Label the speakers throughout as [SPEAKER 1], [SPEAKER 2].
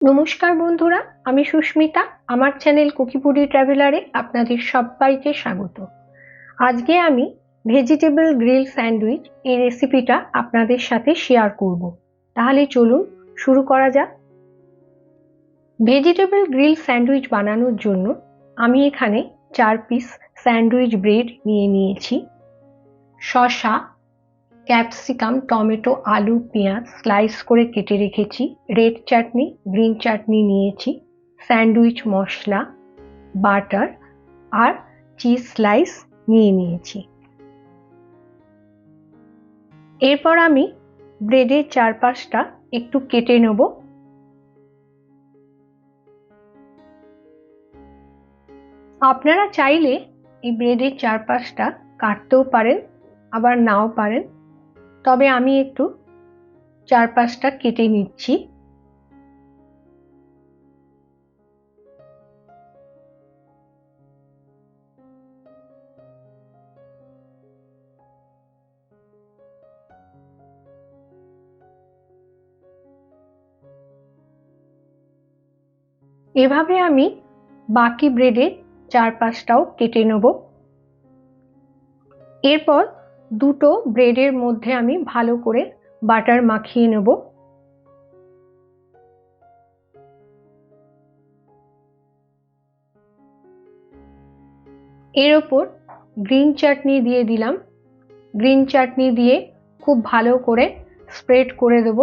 [SPEAKER 1] নমস্কার বন্ধুরা, আমি সুস্মিতা। আমার চ্যানেল কুকিপুডি ট্রাভেলারে আপনাদের সবাইকে স্বাগত। আজকে আমি ভেজিটেবল গ্রিল স্যান্ডউইচ এই রেসিপিটা আপনাদের সাথে শেয়ার করব। তাহলে চলুন শুরু করা যাক। ভেজিটেবল গ্রিল স্যান্ডউইচ বানানোর জন্য আমি এখানে 4 পিস স্যান্ডউইচ ব্রেড নিয়ে নিয়েছি। শসা, ক্যাপসিকাম, টমেটো, আলু, পেঁয়াজ স্লাইস করে কেটে রেখেছি। রেড চাটনি, গ্রিন চাটনি নিয়েছি। স্যান্ডউইচ মশলা, বাটার আর চিজ স্লাইস নিয়ে নিয়েছি। এরপর আমি ব্রেডের চারপাশটা একটু কেটে নেব। আপনারা চাইলে এই ব্রেডের চারপাশটা কাটতেও পারেন, আবার নাও পারেন, তবে আমি একটু চারপাশটা কেটে নিচ্ছি। এভাবে আমি বাকি ব্রেডের চারপাশটাও কেটে নেব। এরপর দুটো ব্রেডের মধ্যে আমি ভালো করে বাটার মাখিয়ে নেব। এর ওপর গ্রিন চাটনি দিয়ে দিলাম। গ্রিন চাটনি দিয়ে খুব ভালো করে স্প্রেড করে দেব।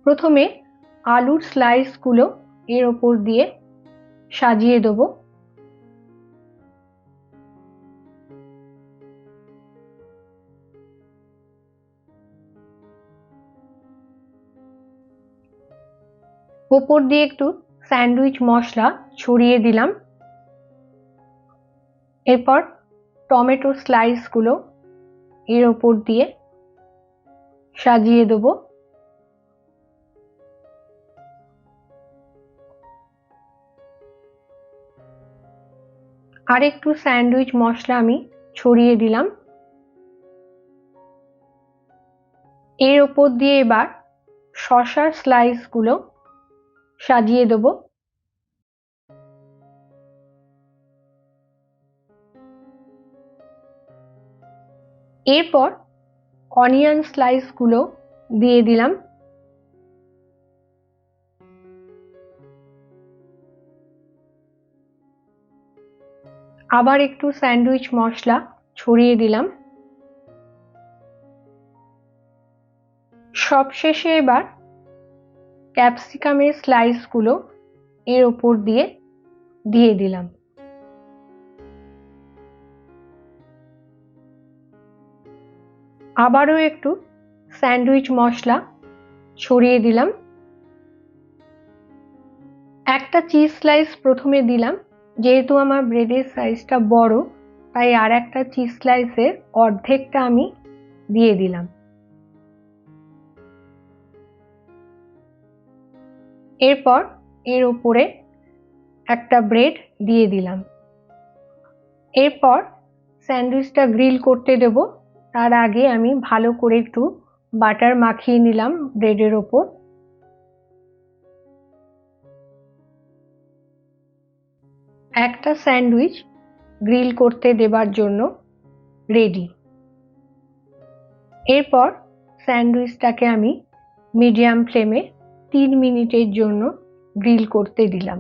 [SPEAKER 1] প্রথমে আলুর স্লাইসগুলো এর ওপর দিয়ে সাজিয়ে দেব। ওপর দিয়ে একটু স্যান্ডউইচ মশলা ছড়িয়ে দিলাম। এরপর টমেটো স্লাইসগুলো এর ওপর দিয়ে সাজিয়ে দেব। আর একটু স্যান্ডউইচ মশলা আমি ছড়িয়ে দিলাম। এর ওপর দিয়ে এবার শসার স্লাইসগুলো সাজিয়ে দেব। এরপর অনিয়ন স্লাইসগুলো দিয়ে দিলাম। আবার একটু স্যান্ডউইচ মশলা ছড়িয়ে দিলাম। সবশেষে এবার ক্যাপসিকামের স্লাইসগুলো এর ওপর দিয়ে দিয়ে দিলাম। আবারও একটু স্যান্ডউইচ মশলা ছড়িয়ে দিলাম। একটা চিজ স্লাইস প্রথমে দিলাম, যেহেতু আমার ব্রেডের সাইজটা বড় তাই আর একটা চিজ স্লাইসের অর্ধেকটা আমি দিয়ে দিলাম। এরপর এর উপরে একটা ব্রেড দিয়ে দিলাম। এরপর স্যান্ডউইচটা গ্রিল করতে দেব। তার আগে আমি ভালো করে একটু বাটার মাখিয়ে নিলাম ব্রেডের ওপর। একটা স্যান্ডউইচ গ্রিল করতে দেবার জন্য রেডি। এরপর স্যান্ডউইচটাকে আমি মিডিয়াম ফ্লেমে 3 মিনিটের জন্য গ্রিল করতে দিলাম।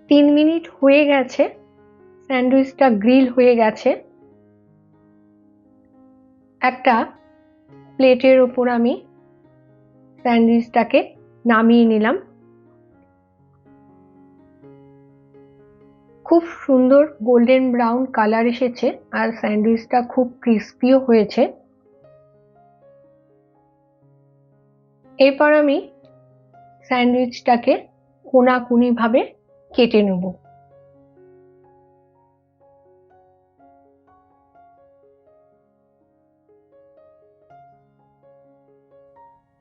[SPEAKER 1] তিন মিনিট হয়ে গেছে, স্যান্ডউইচটা গ্রিল হয়ে গেছে। একটা প্লেটের ওপর আমি স্যান্ডউইচটাকে নামিয়ে নিলাম। খুব সুন্দর গোল্ডেন ব্রাউন কালার এসেছে আর স্যান্ডউইচটা খুব ক্রিস্পিও হয়েছে। এরপর আমি স্যান্ডউইচটাকে কোনাকুনি ভাবে কেটে নেব।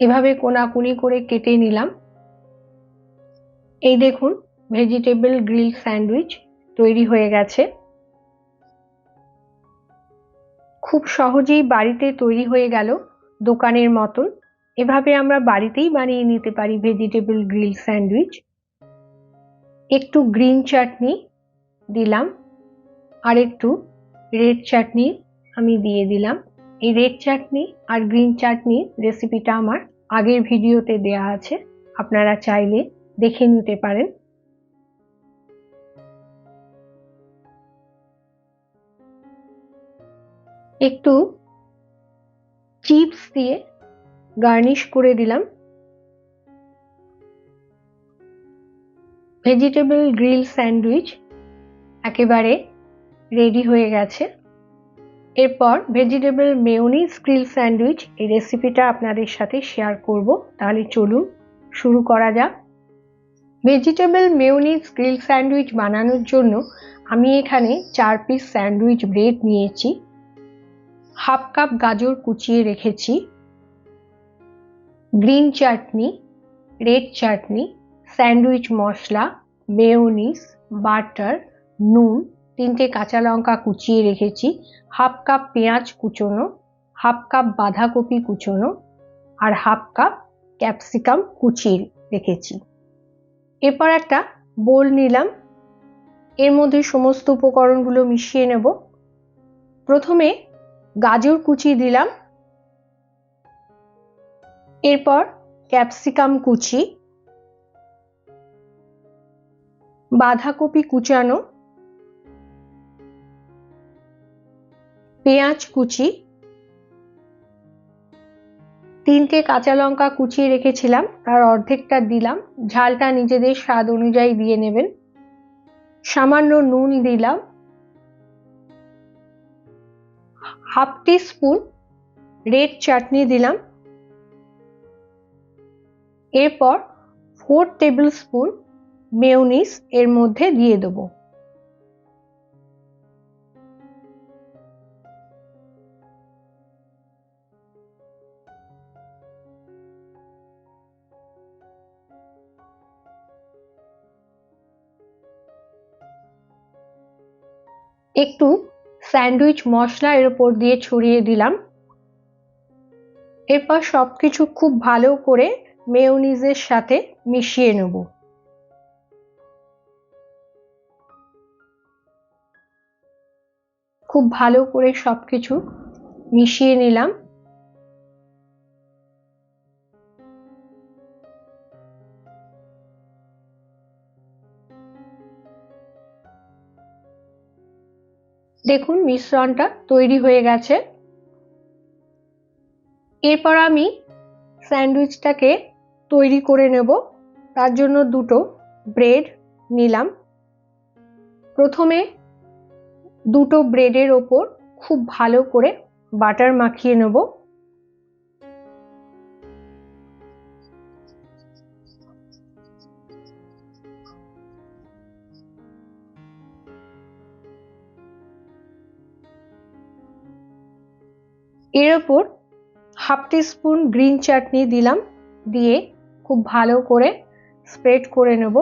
[SPEAKER 1] এভাবে কোনাকুনি করে কেটে নিলাম। এই দেখুন ভেজিটেবল গ্রিল স্যান্ডউইচ তৈরি হয়ে গেছে। খুব সহজেই বাড়িতে তৈরি হয়ে গেল দোকানের মতন। এভাবে আমরা বাড়িতেই বানিয়ে নিতে পারি ভেজিটেবল গ্রিল স্যান্ডউইচ। একটু গ্রিন চাটনি দিলাম আর একটু রেড চাটনি আমি দিয়ে দিলাম। এই রেড চাটনি আর গ্রিন চাটনির রেসিপিটা আমার আগের ভিডিওতে দেয়া আছে, আপনারা চাইলে দেখে নিতে পারেন। একটু চিপস দিয়ে গার্নিশ করে দিলাম। ভেজিটেবল গ্রিল স্যান্ডউইচ একেবারে রেডি হয়ে গেছে। এরপর ভেজিটেবল মেয়োনিজ গ্রিল স্যান্ডউইচ এই রেসিপিটা আপনাদের সাথে শেয়ার করব। তাহলে চলুন শুরু করা যাক। ভেজিটেবল মেয়োনিজ গ্রিল স্যান্ডউইচ বানানোর জন্য আমি এখানে 4 পিস স্যান্ডউইচ ব্রেড নিয়েছি, হাফ কাপ গাজর কুচিয়ে রেখেছি, গ্রিন চাটনি, রেড চাটনি, স্যান্ডউইচ মশলা, মেয়োনিজ, বাটার, নুন, 3টে কাঁচা লঙ্কা কুচিয়ে রেখেছি, হাফ কাপ পেঁয়াজ কুচোনো, হাফ কাপ বাঁধাকপি কুচোনো আর হাফ কাপ ক্যাপসিকাম কুচিয়ে রেখেছি। এরপর একটা বোল নিলাম, এর মধ্যে সমস্ত উপকরণগুলো মিশিয়ে নেব। প্রথমে গাজর কুচি দিলাম, এরপর ক্যাপসিকাম কুচি, বাঁধাকপি কুচানো, পেঁয়াজ কুচি, 3টে কাঁচা লঙ্কা কুচিয়ে রেখেছিলাম তার অর্ধেকটা দিলাম, ঝালটা নিজেদের স্বাদ অনুযায়ী দিয়ে নেবেন। সামান্য নুন দিলাম, হাফ টিস্পুন রেড চাটনি দিলাম, এরপর 4 টেবিল স্পুন মেয়োনিজ এর মধ্যে দিয়ে দেবো। একটু স্যান্ডউইচ মশলা এর উপর দিয়ে ছড়িয়ে দিলাম। এরপর সবকিছু খুব ভালো করে মেয়োনিজের সাথে মিশিয়ে নেব। খুব ভালো করে সবকিছু মিশিয়ে নিলাম। দেখুন মিশ্রণটা তৈরি হয়ে গেছে। এরপর আমি স্যান্ডউইচটাকে তৈরি করে নেব। তার জন্য দুটো ব্রেড নিলাম। প্রথমে দুটো ব্রেডের ওপর খুব ভালো করে বাটার মাখিয়ে নেব। এর ওপর হাফ টিস্পুন গ্রিন চাটনি দিলাম, দিয়ে খুব ভালো করে স্প্রেড করে নেব।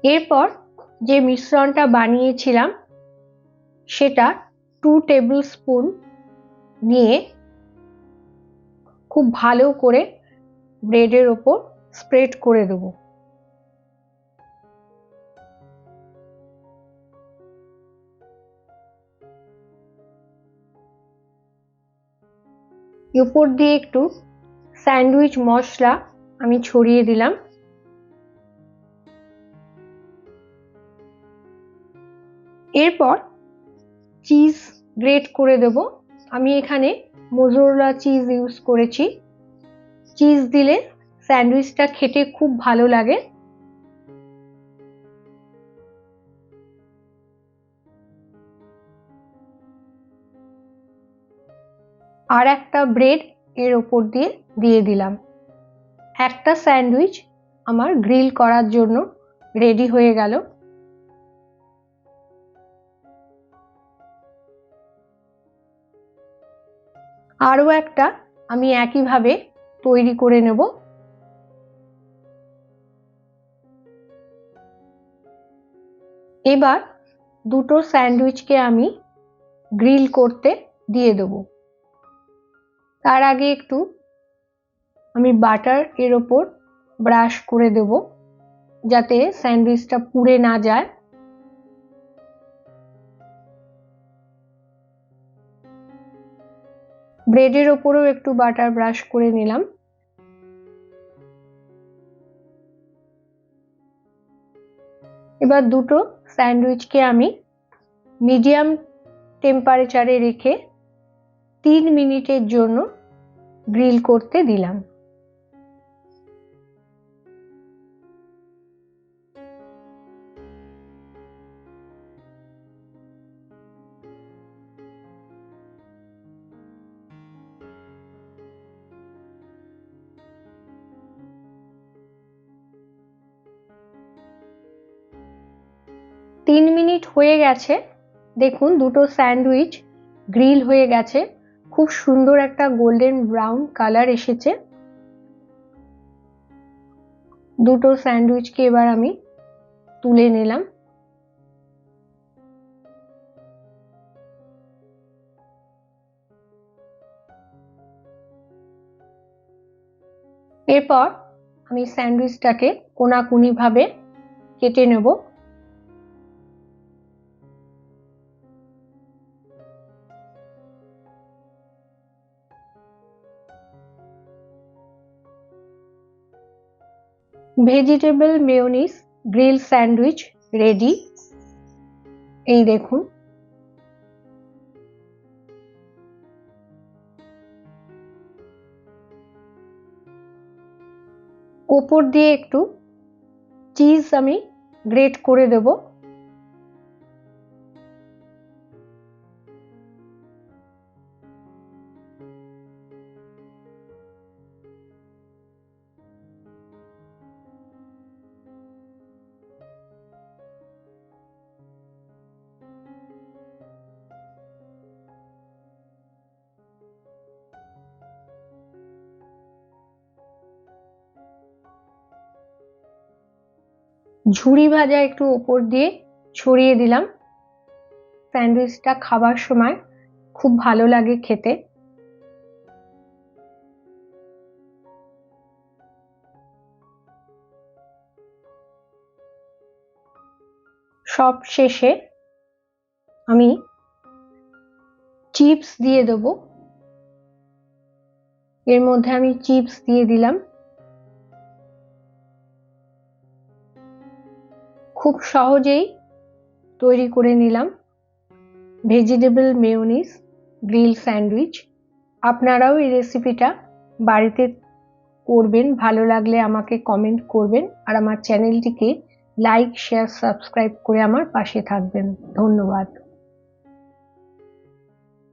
[SPEAKER 1] এরপর যে মিশ্রণটা বানিয়েছিলাম সেটা 2 টেবিল স্পুন নিয়ে খুব ভালো করে ব্রেডের ওপর স্প্রেড করে দেব। উপর দিয়ে একটু স্যান্ডউইচ মশলা আমি ছড়িয়ে দিলাম। এরপর চিজ গ্রেট করে দেব। আমি এখানে মোজোরেলা চিজ ইউজ করেছি। চিজ দিলে স্যান্ডউইচটা খেতে খুব ভালো লাগে। আর একটা ব্রেড এর ওপর দিয়ে দিলাম। একটা স্যান্ডউইচ আমার গ্রিল করার জন্য রেডি হয়ে গেল। আরও একটা আমি একইভাবে তৈরি করে নেব। এবার দুটো স্যান্ডউইচকে আমি গ্রিল করতে দিয়ে দেব। তার আগে একটু আমি বাটার এর ওপর ব্রাশ করে দেব যাতে স্যান্ডউইচটা পুড়ে না যায়। ব্রেডের ওপরেও একটু বাটার ব্রাশ করে নিলাম। এবার দুটো স্যান্ডউইচকে আমি মিডিয়াম টেম্পারেচারে রেখে 3 মিনিটের জন্য গ্রিল করতে দিলাম। তিন মিনিট হয়ে গেছে। দেখুন দুটো স্যান্ডউইচ গ্রিল হয়ে গেছে, খুব সুন্দর একটা গোল্ডেন ব্রাউন কালার এসেছে। দুটো স্যান্ডউইচকে এবার আমি তুলে নিলাম। এরপর আমি স্যান্ডউইচটাকে কোনাকুনি ভাবে কেটে নেব। Vegetable mayonnaise grill sandwich ready. এই দেখুন। ওপর দিয়ে একটু চিজ আমি গ্রেট করে দেব। ঝুরি ভাজা একটু ওপর দিয়ে ছড়িয়ে দিলাম। স্যান্ডউইচটা খাবার সময় খুব ভালো লাগে খেতে। সব শেষে আমি চিপস দিয়ে দেব। এর মধ্যে আমি চিপস দিয়ে দিলাম। খুব সহজেই তৈরি করে নিলাম ভেজিটেবল মেয়োনিজ গ্রিল স্যান্ডউইচ। আপনারাও এই রেসিপিটা বাড়িতে করবেন, ভালো লাগলে আমাকে কমেন্ট করবেন আর আমার চ্যানেলটিকে লাইক, শেয়ার, সাবস্ক্রাইব করে আমার পাশে থাকবেন। ধন্যবাদ।